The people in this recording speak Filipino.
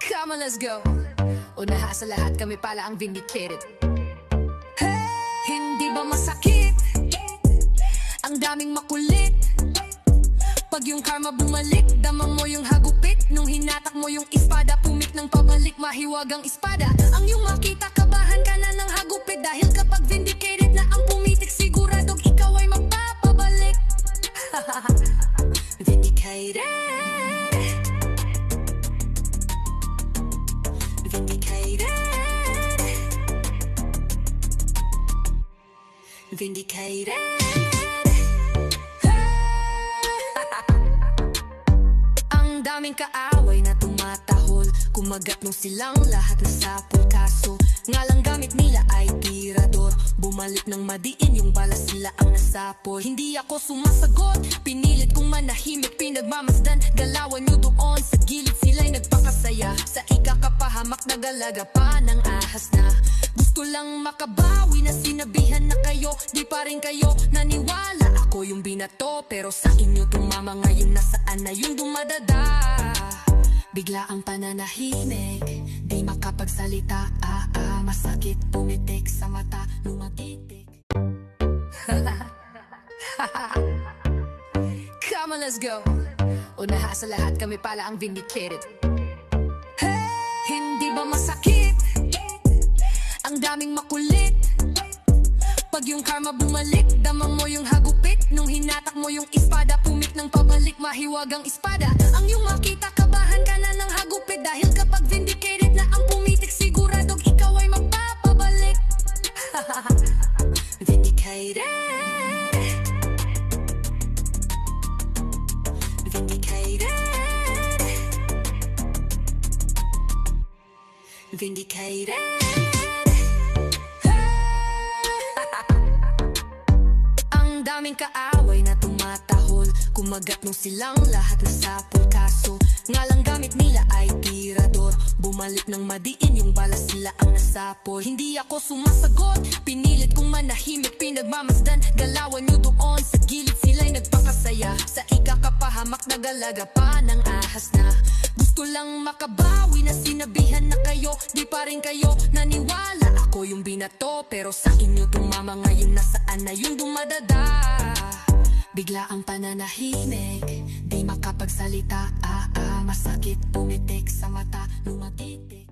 Come on, let's go. Unaha sa lahat, kami pala ang vindicated. Hey! Hindi ba masakit? Ang daming makulit. Pag yung karma bumalik, dama mo yung hagupit. Nung hinatak mo yung espada, pumik ng pabalik, mahiwag ang espada. Ang iyong makita, kabahan ka na ng hagupit. Dahil kapag vindicated na ang pumitik, siguradong ikaw ay magpapabalik. Vindicated. Vindicated. Vindicated. Ang daming kaaway na tumatahol, kumagat nung silang lahat na sapol. Kaso nga lang gamit nila ay tirador, bumalik ng madiin yung balas sila ang nasapol. Hindi ako sumasagot, pinilit kong manahimik, pinagmamasdan, galawan nyo doon sa gilid. Sila'y nagpakasaya sa ikakapahamak na galaga pa ng ahas na gusto lang makabawi. Na sinabihan na kayo, di pa rin kayo naniwala. Ako yung binato, pero sa inyo tumama. Ngayon nasaan na yung dumadada? Bigla ang pananahimik, di makapagsalita. Masakit, pumitik sa mata, lumatitik. Come on, let's go. Unaha sa lahat, kami pala ang vindicated. Hey! Hindi ba masakit? Ang daming makulit. Pag yung karma bumalik, dama mo yung hagupit. Nung hinatak mo yung espada, pumik ng pabalik, mahiwag ang espada. Ang iyong makita, kabahan ka na ng hagupit. Dahil kapag vindicated na ang pumitik, siguradong ikaw ay magpapabalik. Vindicated. Vindicated. Vindicated. Ang daming kaaway na tumatahol, kumagat nung silang lahat na sapol. Kaso nga lang gamit nila ay tirador, bumalik ng madiin yung balas sila ang nasapol. Hindi ako sumasagot, pinilit kong manahimik, pinagmamasdan, galawan nyo doon sa gilid. Sila'y nagpakasaya sa ikakapahamak na galaga pa ng ahas na gusto lang makabawi. Na sinabihan na kayo, di pa rin kayo naniwala. Ako yung binato, pero sa inyo tumama. Ngayon nasaan na yung dumadada? Bigla ang pananahimik, di makapagsalita. Masakit, pumitik sa mata, lumatitik.